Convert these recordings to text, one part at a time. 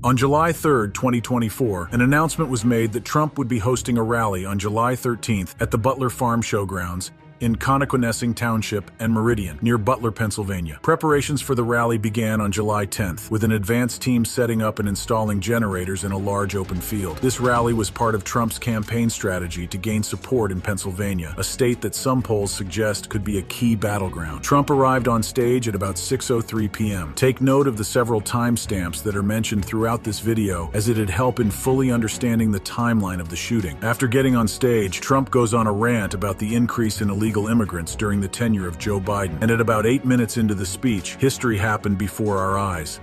On July 3, 2024, an announcement was made that Trump would be hosting a rally on July 13th at the Butler Farm Showgrounds in Connoquenessing Township and Meridian, near Butler, Pennsylvania. Preparations for the rally began on July 10th, with an advance team setting up and installing generators in a large open field. This rally was part of Trump's campaign strategy to gain support in Pennsylvania, a state that some polls suggest could be a key battleground. Trump arrived on stage at about 6:03 p.m. Take note of the several timestamps that are mentioned throughout this video, as it'd help in fully understanding the timeline of the shooting. After getting on stage, Trump goes on a rant about the increase in illegal immigrants during the tenure of Joe Biden. And at about 8 minutes into the speech, history happened before our eyes.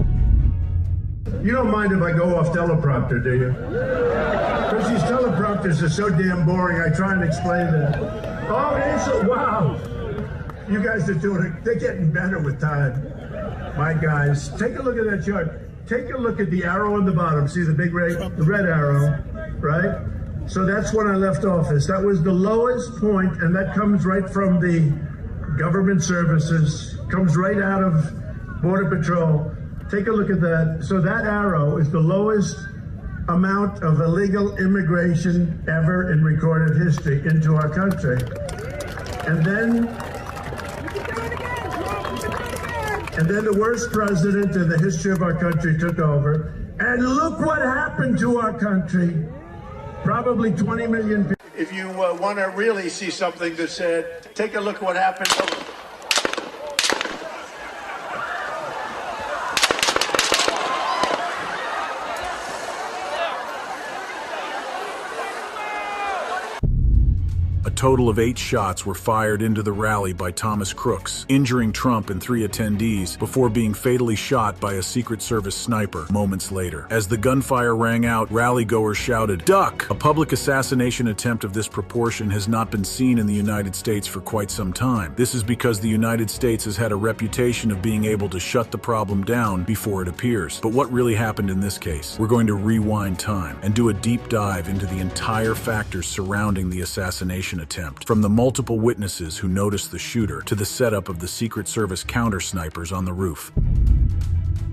You don't mind if I go off teleprompter, do you? Because these teleprompters are so damn boring, I try and explain them. Oh, it is so, wow. You guys are doing it. They're getting better with time. My guys, take a look at that chart. Take a look at the arrow on the bottom. See the big red arrow, right? So that's when I left office. That was the lowest point, and that comes right from the government services, comes right out of Border Patrol. Take a look at that. So that arrow is the lowest amount of illegal immigration ever in recorded history into our country. And then the worst president in the history of our country took over. And look what happened to our country. Probably 20 million people. If you want to really see something that's said, take a look at what happened. A total of 8 shots were fired into the rally by Thomas Crooks, injuring Trump and 3 attendees before being fatally shot by a Secret Service sniper moments later. As the gunfire rang out, rally-goers shouted, "Duck!" A public assassination attempt of this proportion has not been seen in the United States for quite some time. This is because the United States has had a reputation of being able to shut the problem down before it appears. But what really happened in this case? We're going to rewind time and do a deep dive into the entire factors surrounding the assassination attempt. From the multiple witnesses who noticed the shooter to the setup of the Secret Service counter snipers on the roof.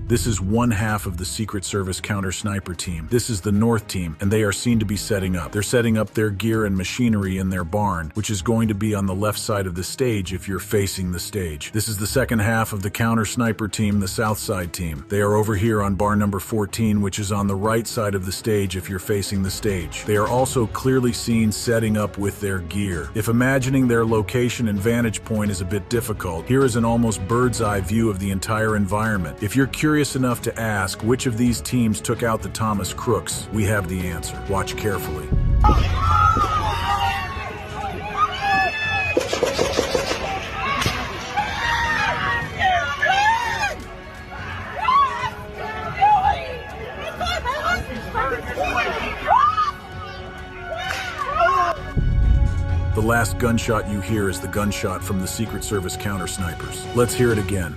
This is one half of the Secret Service counter sniper team. This is the North team, and they are seen to be setting up. They're setting up their gear and machinery in their barn, which is going to be on the left side of the stage if you're facing the stage. This is the second half of the counter sniper team, the South side team. They are over here on bar number 14, which is on the right side of the stage if you're facing the stage. They are also clearly seen setting up with their gear. If imagining their location and vantage point is a bit difficult, here is an almost bird's eye view of the entire environment. If you're curious enough to ask which of these teams took out the Thomas Crooks, we have the answer. Watch carefully. The last gunshot you hear is the gunshot from the Secret Service counter snipers. Let's hear it again.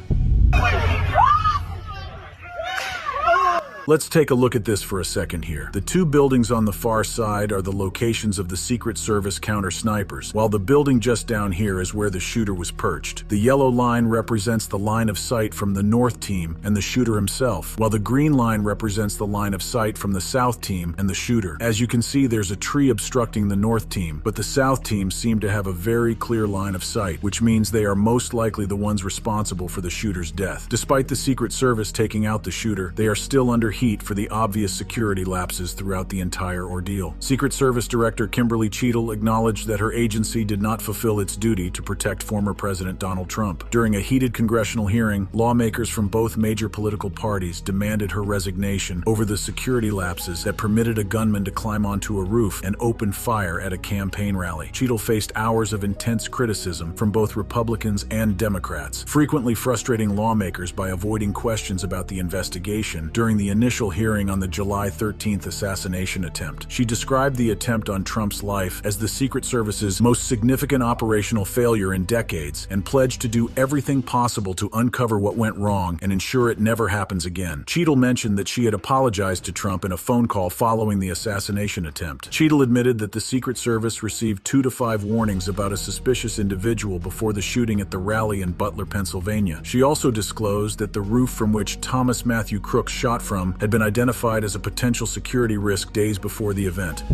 Let's take a look at this for a second here. The 2 buildings on the far side are the locations of the Secret Service counter snipers, while the building just down here is where the shooter was perched. The yellow line represents the line of sight from the North team and the shooter himself, while the green line represents the line of sight from the South team and the shooter. As you can see, there's a tree obstructing the North team, but the South team seem to have a very clear line of sight, which means they are most likely the ones responsible for the shooter's death. Despite the Secret Service taking out the shooter, they are still under heat for the obvious security lapses throughout the entire ordeal. Secret Service Director Kimberly Cheadle acknowledged that her agency did not fulfill its duty to protect former President Donald Trump. During a heated congressional hearing, lawmakers from both major political parties demanded her resignation over the security lapses that permitted a gunman to climb onto a roof and open fire at a campaign rally. Cheadle faced hours of intense criticism from both Republicans and Democrats, frequently frustrating lawmakers by avoiding questions about the investigation during the initial hearing on the July 13th assassination attempt. She described the attempt on Trump's life as the Secret Service's most significant operational failure in decades and pledged to do everything possible to uncover what went wrong and ensure it never happens again. Cheadle mentioned that she had apologized to Trump in a phone call following the assassination attempt. Cheadle admitted that the Secret Service received 2 to 5 warnings about a suspicious individual before the shooting at the rally in Butler, Pennsylvania. She also disclosed that the roof from which Thomas Matthew Crooks shot from p.m., had been identified as a potential security risk days before the event.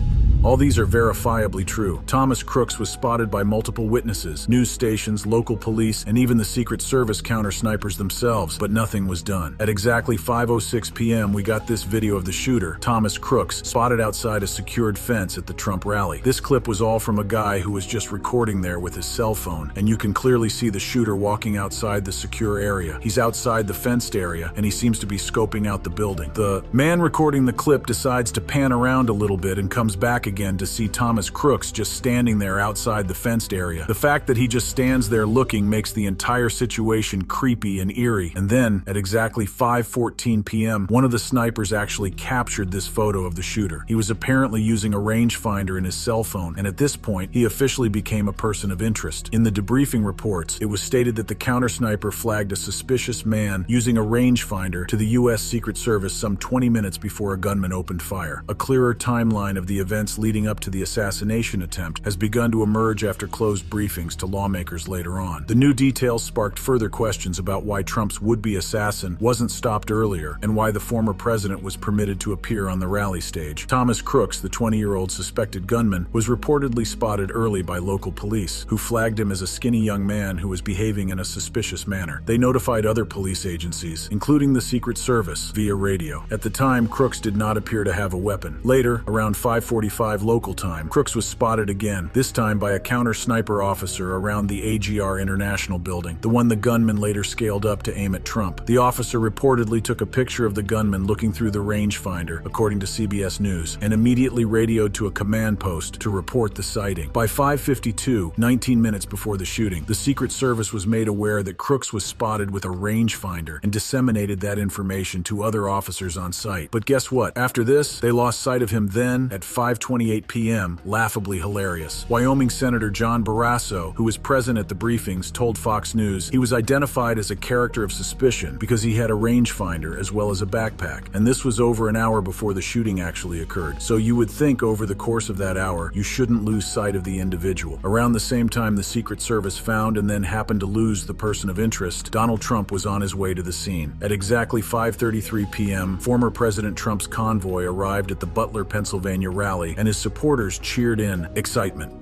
All these are verifiably true. Thomas Crooks was spotted by multiple witnesses, news stations, local police, and even the Secret Service counter-snipers themselves, but nothing was done. At exactly 5:06 p.m., we got this video of the shooter, Thomas Crooks, spotted outside a secured fence at the Trump rally. This clip was all from a guy who was just recording there with his cell phone, and you can clearly see the shooter walking outside the secure area. He's outside the fenced area, and he seems to be scoping out the building. The man recording the clip decides to pan around a little bit and comes back again to see Thomas Crooks just standing there outside the fenced area. The fact that he just stands there looking makes the entire situation creepy and eerie. And then, at exactly 5:14 p.m., one of the snipers actually captured this photo of the shooter. He was apparently using a rangefinder in his cell phone, and at this point, he officially became a person of interest. In the debriefing reports, it was stated that the counter-sniper flagged a suspicious man using a rangefinder to the U.S. Secret Service some 20 minutes before a gunman opened fire. A clearer timeline of the events leading up to the assassination attempt has begun to emerge after closed briefings to lawmakers later on. The new details sparked further questions about why Trump's would-be assassin wasn't stopped earlier and why the former president was permitted to appear on the rally stage. Thomas Crooks, the 20-year-old suspected gunman, was reportedly spotted early by local police, who flagged him as a skinny young man who was behaving in a suspicious manner. They notified other police agencies, including the Secret Service, via radio. At the time, Crooks did not appear to have a weapon. Later, around 5:45 local time, Crooks was spotted again, this time by a counter-sniper officer around the AGR International building, the one the gunman later scaled up to aim at Trump. The officer reportedly took a picture of the gunman looking through the rangefinder, according to CBS News, and immediately radioed to a command post to report the sighting. By 5:52, 19 minutes before the shooting, the Secret Service was made aware that Crooks was spotted with a rangefinder and disseminated that information to other officers on site. But guess what? After this, they lost sight of him then at 5:28 p.m., laughably hilarious. Wyoming Senator John Barrasso, who was present at the briefings, told Fox News he was identified as a character of suspicion because he had a rangefinder as well as a backpack, and this was over an hour before the shooting actually occurred. So you would think over the course of that hour, you shouldn't lose sight of the individual. Around the same time the Secret Service found and then happened to lose the person of interest, Donald Trump was on his way to the scene. At exactly 5:33 p.m., former President Trump's convoy arrived at the Butler, Pennsylvania rally, and his supporters cheered in excitement.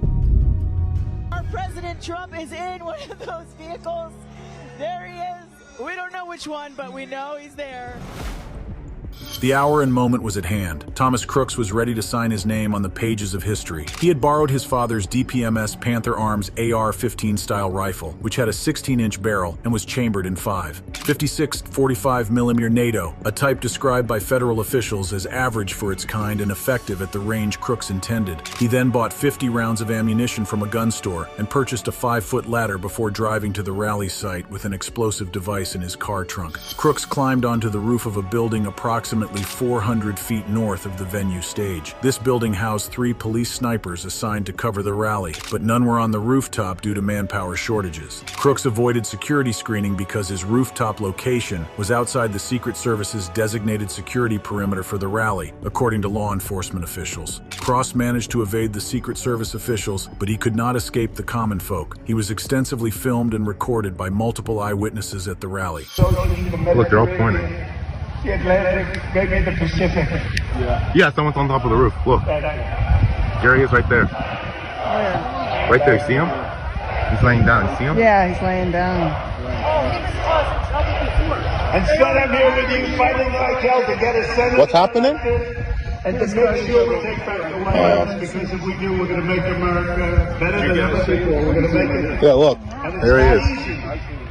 Our President Trump is in one of those vehicles. There he is. We don't know which one, but we know he's there. The hour and moment was at hand. Thomas Crooks was ready to sign his name on the pages of history. He had borrowed his father's DPMS Panther Arms AR-15 style rifle, which had a 16-inch barrel and was chambered in 5.56 45mm NATO, a type described by federal officials as average for its kind and effective at the range Crooks intended. He then bought 50 rounds of ammunition from a gun store and purchased a 5-foot ladder before driving to the rally site with an explosive device in his car trunk. Crooks climbed onto the roof of a building approximately 400 feet north of the venue stage. This building housed 3 police snipers assigned to cover the rally, but none were on the rooftop due to manpower shortages. Crooks avoided security screening because his rooftop location was outside the Secret Service's designated security perimeter for the rally, according to law enforcement officials. Cross managed to evade the Secret Service officials, but he could not escape the common folk. He was extensively filmed and recorded by multiple eyewitnesses at the rally. Look, they're all pointing. The Atlantic, maybe the Pacific. Yeah, someone's on top of the roof. Look. There he is right there. Where? Right there, see him? He's laying down, you see him? Yeah, he's laying down. And son, I'm here with you fighting like hell to get a Senate. What's happening? And to make sure we take back the White House, because if we do, we're going to make America better than ever before. We're going to make it. Yeah, look. There he is. Easy,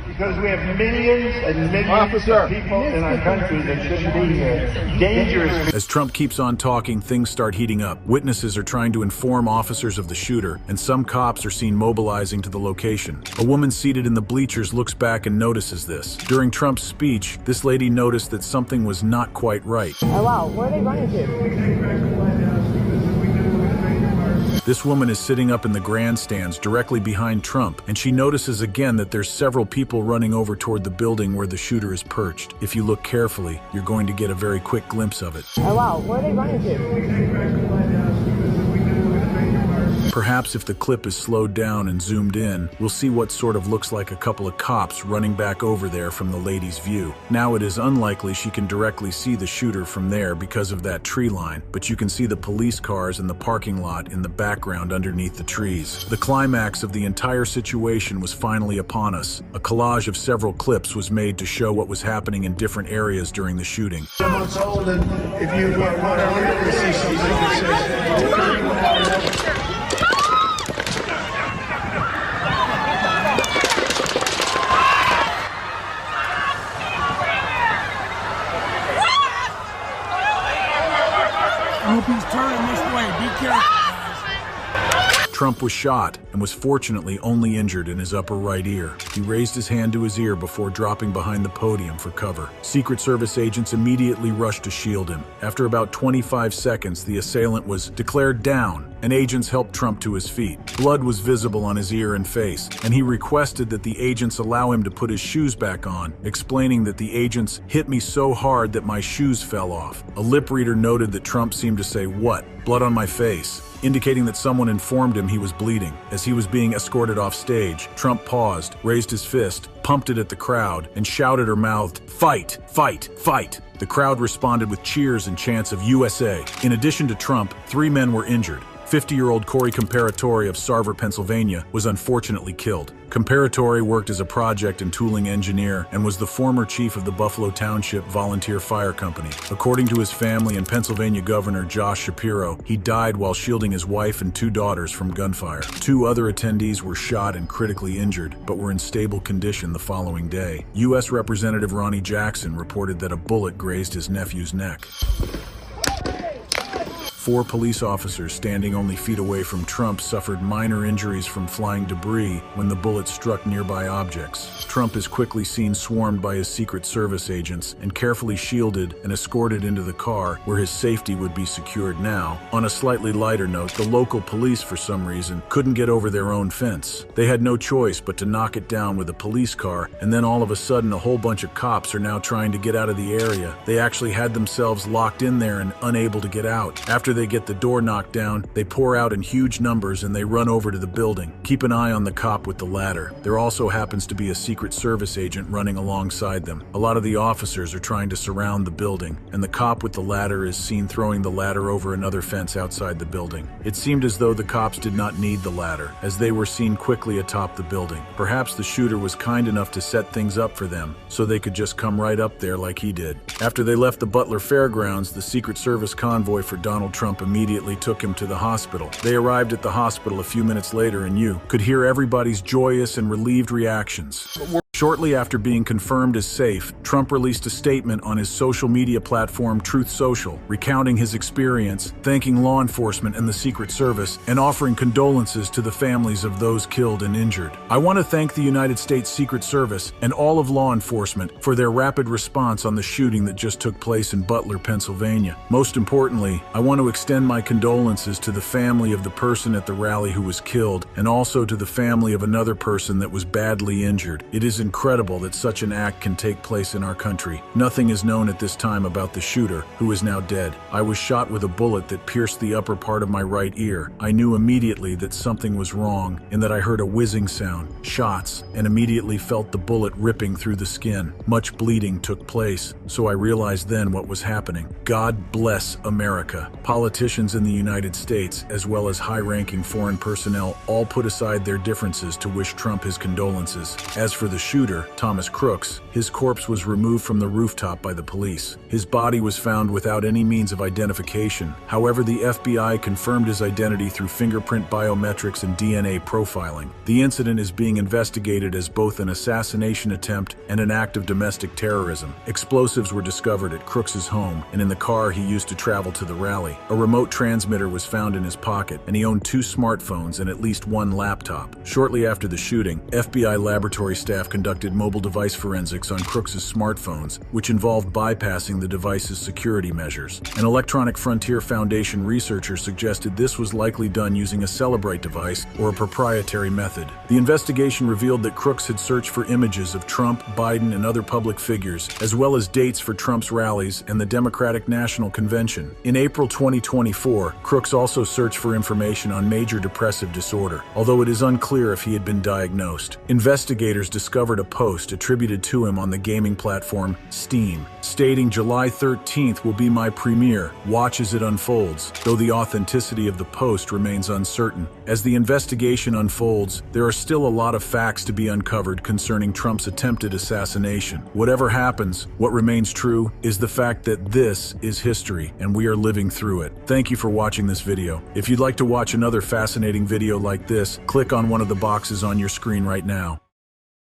because we have millions and millions of people in our country that shouldn't be here. Dangerous. As Trump keeps on talking, things start heating up. Witnesses are trying to inform officers of the shooter, and some cops are seen mobilizing to the location. A woman seated in the bleachers looks back and notices this. During Trump's speech, this lady noticed that something was not quite right. Oh wow, where are they running to? This woman is sitting up in the grandstands directly behind Trump, and she notices again that there's several people running over toward the building where the shooter is perched. If you look carefully, you're going to get a very quick glimpse of it. Oh wow, where are they running to? Perhaps if the clip is slowed down and zoomed in, we'll see what sort of looks like a couple of cops running back over there from the lady's view. Now it is unlikely she can directly see the shooter from there because of that tree line, but you can see the police cars in the parking lot in the background underneath the trees. The climax of the entire situation was finally upon us. A collage of several clips was made to show what was happening in different areas during the shooting. Someone's old, and if you want to really see something that says, I hope he's turning this way. Be careful, guys. Trump was shot and was fortunately only injured in his upper right ear. He raised his hand to his ear before dropping behind the podium for cover. Secret Service agents immediately rushed to shield him. After about 25 seconds, the assailant was declared down, and agents helped Trump to his feet. Blood was visible on his ear and face, and he requested that the agents allow him to put his shoes back on, explaining that the agents hit me so hard that my shoes fell off. A lip reader noted that Trump seemed to say, "What? Blood on my face?" indicating that someone informed him he was bleeding. As he was being escorted off stage, Trump paused, raised his fist, pumped it at the crowd, and shouted or mouthed, "Fight! Fight! Fight!" The crowd responded with cheers and chants of USA. In addition to Trump, 3 men were injured. 50-year-old Corey Comparatore of Sarver, Pennsylvania, was unfortunately killed. Comparatore worked as a project and tooling engineer and was the former chief of the Buffalo Township Volunteer Fire Company. According to his family and Pennsylvania Governor Josh Shapiro, he died while shielding his wife and 2 daughters from gunfire. 2 other attendees were shot and critically injured, but were in stable condition the following day. U.S. Representative Ronnie Jackson reported that a bullet grazed his nephew's neck. 4 police officers standing only feet away from Trump suffered minor injuries from flying debris when the bullet struck nearby objects. Trump is quickly seen swarmed by his Secret Service agents and carefully shielded and escorted into the car where his safety would be secured. Now, on a slightly lighter note, the local police, for some reason, couldn't get over their own fence. They had no choice but to knock it down with a police car, and then all of a sudden a whole bunch of cops are now trying to get out of the area. They actually had themselves locked in there and unable to get out. After they get the door knocked down, they pour out in huge numbers and they run over to the building. Keep an eye on the cop with the ladder. There also happens to be a Secret Service agent running alongside them. A lot of the officers are trying to surround the building, and the cop with the ladder is seen throwing the ladder over another fence outside the building. It seemed as though the cops did not need the ladder, as they were seen quickly atop the building. Perhaps the shooter was kind enough to set things up for them, so they could just come right up there like he did. After they left the Butler Fairgrounds, the Secret Service convoy for Donald Trump immediately took him to the hospital. They arrived at the hospital a few minutes later, and you could hear everybody's joyous and relieved reactions. Shortly after being confirmed as safe, Trump released a statement on his social media platform Truth Social, recounting his experience, thanking law enforcement and the Secret Service, and offering condolences to the families of those killed and injured. "I want to thank the United States Secret Service and all of law enforcement for their rapid response on the shooting that just took place in Butler, Pennsylvania. Most importantly, I want to extend my condolences to the family of the person at the rally who was killed, and also to the family of another person that was badly injured. It is incredible that such an act can take place in our country. Nothing is known at this time about the shooter, who is now dead. I was shot with a bullet that pierced the upper part of my right ear. I knew immediately that something was wrong, and that I heard a whizzing sound, shots, and immediately felt the bullet ripping through the skin. Much bleeding took place, so I realized then what was happening. God bless America." Politicians in the United States, as well as high-ranking foreign personnel, all put aside their differences to wish Trump his condolences. As for the shooter, Thomas Crooks, his corpse was removed from the rooftop by the police. His body was found without any means of identification. However, the FBI confirmed his identity through fingerprint biometrics and DNA profiling. The incident is being investigated as both an assassination attempt and an act of domestic terrorism. Explosives were discovered at Crooks's home and in the car he used to travel to the rally. A remote transmitter was found in his pocket, and he owned 2 smartphones and at least 1 laptop. Shortly after the shooting, FBI laboratory staff conducted mobile device forensics on Crooks's smartphones, which involved bypassing the device's security measures. An Electronic Frontier Foundation researcher suggested this was likely done using a Celebrite device or a proprietary method. The investigation revealed that Crooks had searched for images of Trump, Biden, and other public figures, as well as dates for Trump's rallies and the Democratic National Convention. In April 2024, Crooks also searched for information on major depressive disorder, although it is unclear if he had been diagnosed. Investigators discovered a post attributed to him on the gaming platform Steam, stating July 13th will be my premiere, watch as it unfolds, though the authenticity of the post remains uncertain. As the investigation unfolds, there are still a lot of facts to be uncovered concerning Trump's attempted assassination. Whatever happens, what remains true is the fact that this is history and we are living through it. Thank you for watching this video. If you'd like to watch another fascinating video like this, click on one of the boxes on your screen right now.